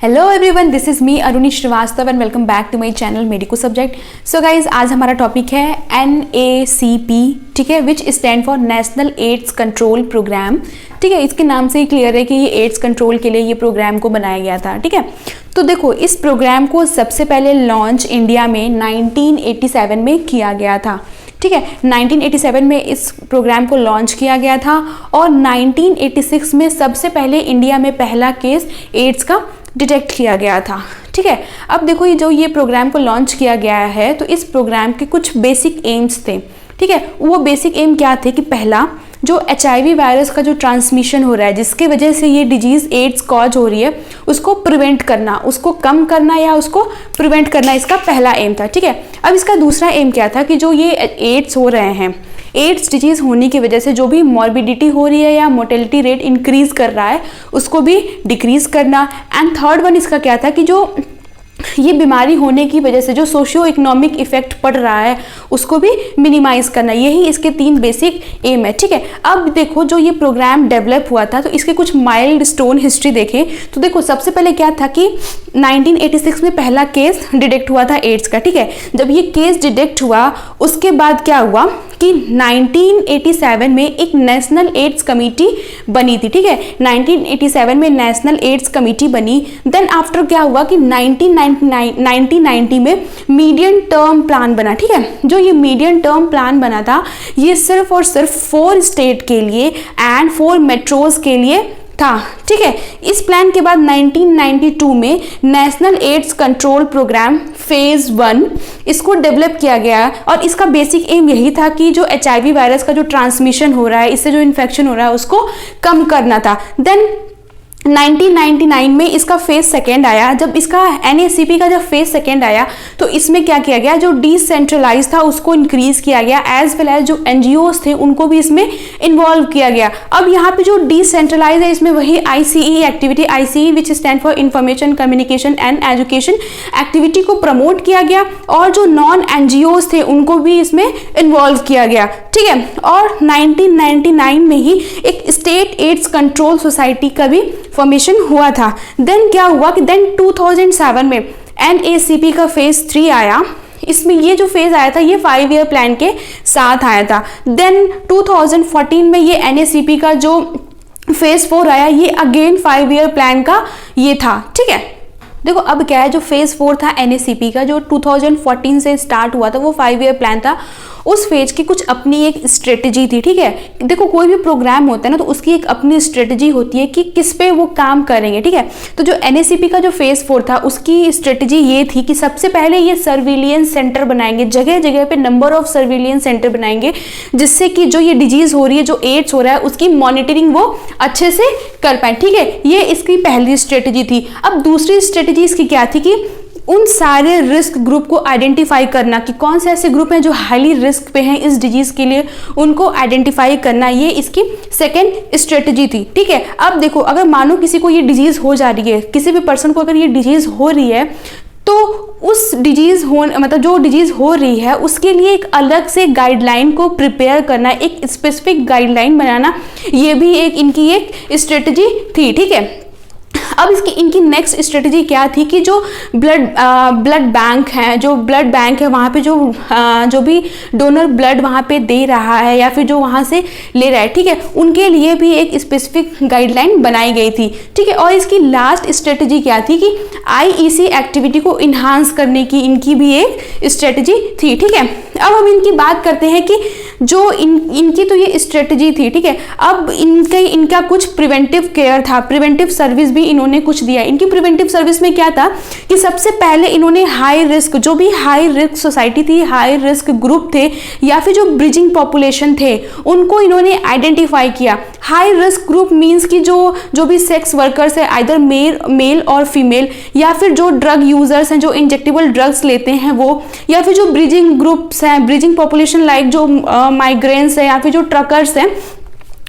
Hello everyone, this is me Aruni Srivastava and welcome back to my channel medico subject. So guys, आज हमारा topic है NACP, ठीक है, which stand for national AIDS control programme. ठीक है, इसके नाम से ही क्लियर है कि ये एड्स कंट्रोल के लिए ये प्रोग्राम को बनाया गया था। ठीक है, तो देखो, इस प्रोग्राम को सबसे पहले लॉन्च इंडिया में 1987 में किया गया था। ठीक है, 1987 में इस प्रोग्राम को लॉन्च किया गया था और 1986 में सबसे पहले इंडिया में पहला केस एड्स का डिटेक्ट किया गया था। ठीक है, अब देखो, ये प्रोग्राम को लॉन्च किया गया है तो इस प्रोग्राम के कुछ बेसिक एम्स थे। ठीक है, वो बेसिक एम क्या थे कि पहला, जो HIV वायरस का जो ट्रांसमिशन हो रहा है जिसके वजह से ये डिजीज़ एड्स कॉज हो रही है, उसको प्रिवेंट करना, उसको कम करना या उसको प्रिवेंट करना, इसका पहला एम था। ठीक है, अब इसका दूसरा एम क्या था कि जो ये एड्स हो रहे हैं, एड्स डिजीज़ होने की वजह से जो भी मॉर्बिडिटी हो रही है या मोर्टेलिटी रेट इंक्रीज कर रहा है उसको भी डिक्रीज करना। एंड थर्ड वन इसका क्या था कि जो ये बीमारी होने की वजह से जो सोशियो इकोनॉमिक इफेक्ट पड़ रहा है उसको भी मिनिमाइज करना। यही इसके 3 बेसिक एम है। ठीक है, अब देखो, जो ये प्रोग्राम डेवलप हुआ था तो इसके कुछ माइल्ड स्टोन हिस्ट्री देखें तो देखो, सबसे पहले क्या था कि 1986 में पहला केस डिटेक्ट हुआ था एड्स का। ठीक है, जब ये केस डिटेक्ट हुआ उसके बाद क्या हुआ कि 1987 में एक नेशनल एड्स कमेटी बनी थी। ठीक है, 1987 में नेशनल एड्स कमेटी बनी। देन आफ्टर क्या हुआ कि 1990 में मीडियम टर्म प्लान बना। ठीक है, जो ये मीडियम टर्म प्लान बना था ये सिर्फ और सिर्फ 4 स्टेट के लिए एंड 4 मेट्रोज के लिए था। ठीक है, इस प्लान के बाद 1992 में national AIDS control programme phase 1 इसको डेवलप किया गया और इसका बेसिक एम यही था कि जो HIV वायरस का जो ट्रांसमिशन हो रहा है, इससे जो इन्फेक्शन हो रहा है उसको कम करना था। देन 1999 में इसका फेज सेकेंड आया। जब इसका NACP का जब फेज सेकेंड आया तो इसमें क्या किया गया, जो डिसेंट्रलाइज था उसको इंक्रीज किया गया, एज वेल एज जो NGOs थे उनको भी इसमें इन्वॉल्व किया गया। अब यहाँ पे जो डिसेंट्रलाइज है इसमें वही ICE activity, ICE which stand for information communication and education activity को प्रमोट किया गया और जो नॉन NGOs थे उनको भी इसमें इन्वॉल्व किया गया। ठीक है, और 1999 में ही एक स्टेट एड्स कंट्रोल सोसाइटी का भी फॉर्मेशन हुआ था। देन क्या हुआ कि देन 2007 में NACP का फेज 3 आया। इसमें ये जो फेज आया था ये 5 ईयर प्लान के साथ आया था। देन 2014 में ये NACP का जो फेज 4 आया, ये अगेन 5 ईयर प्लान का ये था। ठीक है, देखो, अब क्या है, जो फेज 4 था NACP का, जो 2014 से स्टार्ट हुआ था, वो 5 ईयर प्लान था। उस फेज की कुछ अपनी एक स्ट्रेटजी थी। ठीक है, देखो, कोई भी प्रोग्राम होता है ना तो उसकी एक अपनी स्ट्रेटजी होती है कि किस पे वो काम करेंगे। ठीक है, तो जो NACP का जो फेज 4 था उसकी स्ट्रेटजी ये थी कि सबसे पहले ये सर्विलियंस सेंटर बनाएंगे, जगह जगह पे नंबर ऑफ सर्विलियंस सेंटर बनाएंगे, जिससे कि जो ये डिजीज हो रही है, जो एड्स हो रहा है, उसकी मॉनिटरिंग वो अच्छे से कर पाए। ठीक है, ये इसकी पहली स्ट्रेटजी थी। अब दूसरी स्ट्रेटजी इसकी क्या थी कि उन सारे रिस्क ग्रुप को आइडेंटिफाई करना कि कौन से ऐसे ग्रुप हैं जो हाईली रिस्क पे हैं इस डिजीज के लिए, उनको आइडेंटिफाई करना, ये इसकी सेकेंड स्ट्रेटजी थी। ठीक है, अब देखो, अगर मानो किसी को ये डिजीज हो जा रही है, किसी भी पर्सन को अगर ये डिजीज हो रही है तो उस डिजीज मतलब जो डिजीज हो रही है उसके लिए एक अलग से गाइडलाइन को प्रिपेयर करना, एक स्पेसिफिक गाइडलाइन बनाना, ये भी एक इनकी एक स्ट्रेटजी थी। ठीक है, अब इनकी नेक्स्ट स्ट्रेटजी क्या थी कि जो ब्लड बैंक है वहाँ पे जो भी डोनर ब्लड वहाँ पे दे रहा है या फिर जो वहाँ से ले रहा है, ठीक है, उनके लिए भी एक स्पेसिफिक गाइडलाइन बनाई गई थी। ठीक है, और इसकी लास्ट स्ट्रेटजी क्या थी कि IEC एक्टिविटी को इन्हांस करने की इनकी भी एक स्ट्रेटजी थी। ठीक है, अब हम इनकी बात करते हैं कि जो इनकी तो ये स्ट्रेटजी थी। ठीक है, अब इनका कुछ प्रिवेंटिव केयर था, प्रिवेंटिव सर्विस भी इन्होंने कुछ दिया। इनकी प्रिवेंटिव सर्विस में क्या था कि सबसे पहले इन्होंने हाई रिस्क, जो भी हाई रिस्क सोसाइटी थी, हाई रिस्क ग्रुप थे या फिर जो ब्रिजिंग पॉपुलेशन थे, उनको इन्होंने आइडेंटिफाई किया। हाई रिस्क ग्रुप मीन्स कि जो भी सेक्स वर्कर्स है, आइदर मेल और फीमेल, या फिर जो ड्रग यूजर्स हैं, जो इंजेक्टेबल ड्रग्स लेते हैं वो, या फिर जो ब्रिजिंग ग्रुप्स हैं, ब्रिजिंग पॉपुलेशन लाइक जो माइग्रेंट्स हैं या फिर जो ट्रकर्स हैं,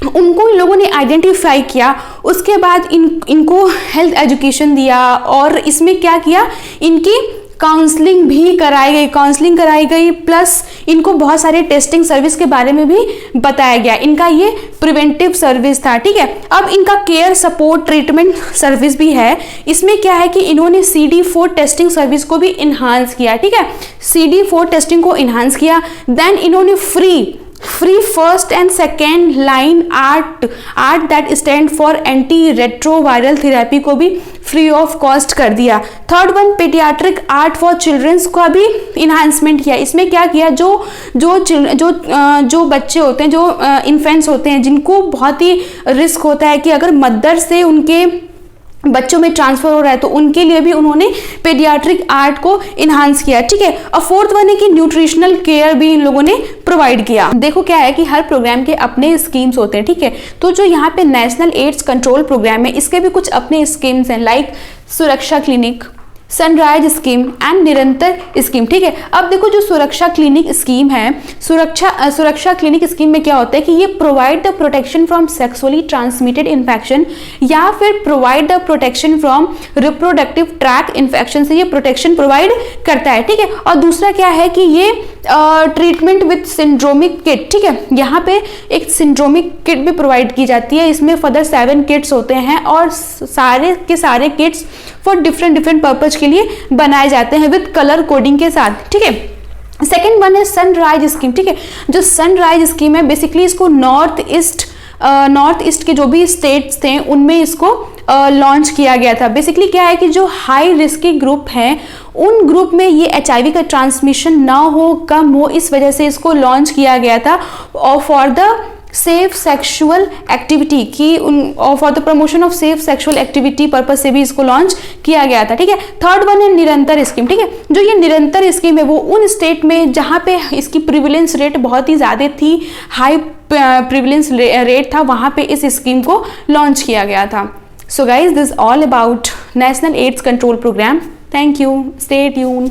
उनको इन लोगों ने आइडेंटिफाई किया। उसके बाद इनको हेल्थ एजुकेशन दिया और इसमें क्या किया, इनकी काउंसलिंग भी कराई गई प्लस इनको बहुत सारे टेस्टिंग सर्विस के बारे में भी बताया गया। इनका ये प्रिवेंटिव सर्विस था, ठीक है। अब इनका केयर सपोर्ट ट्रीटमेंट सर्विस भी है। इसमें क्या है कि इन्होंने CD4 टेस्टिंग सर्विस को भी इन्हांस किया, ठीक है, CD4 टेस्टिंग को इन्हांस किया। देन इन्होंने free first and second line ART that stand for anti retroviral therapy को भी फ्री ऑफ कॉस्ट कर दिया। Third one, paediatric ART for childrens का भी इन्हांसमेंट किया। इसमें क्या किया, जो बच्चे होते हैं, जो इन्फेंट्स होते हैं, जिनको बहुत ही रिस्क होता है कि अगर मदर से उनके बच्चों में ट्रांसफर हो रहा है, तो उनके लिए भी उन्होंने पेडियाट्रिक आर्ट को इन्हांस किया, ठीक है। और फोर्थ वन है कि न्यूट्रिशनल केयर भी इन लोगों ने प्रोवाइड किया। देखो क्या है कि हर प्रोग्राम के अपने स्कीम्स होते हैं, ठीक है। तो जो यहाँ पे नेशनल एड्स कंट्रोल प्रोग्राम है, इसके भी कुछ अपने स्कीम्स हैं, लाइक सुरक्षा क्लिनिक, सनराइज स्कीम एंड निरंतर स्कीम, ठीक है। अब देखो जो सुरक्षा क्लिनिक स्कीम है, सुरक्षा क्लिनिक स्कीम में क्या होता है कि ये provide the protection from sexually transmitted infection या फिर provide the protection from reproductive tract infection से ये प्रोटेक्शन प्रोवाइड करता है, ठीक है। और दूसरा क्या है कि ये ट्रीटमेंट विथ सिंड्रोमिक किट, ठीक है। यहाँ पे एक सिंड्रोमिक किट भी प्रोवाइड की जाती है। इसमें फर्दर 7 किट्स होते हैं और सारे के सारे किट्स फॉर डिफरेंट पर्पज के लिए बनाए जाते हैं विद कलर कोडिंग के साथ, ठीक है। सेकेंड वन है सनराइज स्कीम, ठीक है। जो सनराइज स्कीम है, बेसिकली इसको नॉर्थ ईस्ट के जो भी स्टेट्स थे उनमें इसको लॉन्च किया गया था। बेसिकली क्या है कि जो हाई रिस्की ग्रुप हैं, उन ग्रुप में ये HIV का ट्रांसमिशन ना हो, कम हो, इस वजह से इसको लॉन्च किया गया था। और for the safe sexual activity की for the promotion of safe sexual activity purpose से भी इसको लॉन्च किया गया था, ठीक है। थर्ड वन है निरंतर स्कीम, ठीक है। जो ये निरंतर स्कीम है वो उन स्टेट में जहाँ पे इसकी प्रिविलेंस रेट बहुत ही ज़्यादा थी, हाई प्रिविलेंस रेट था, वहाँ पे इस स्कीम को लॉन्च किया गया था। So guys, this all about national AIDS control programme. Thank you, stay tune.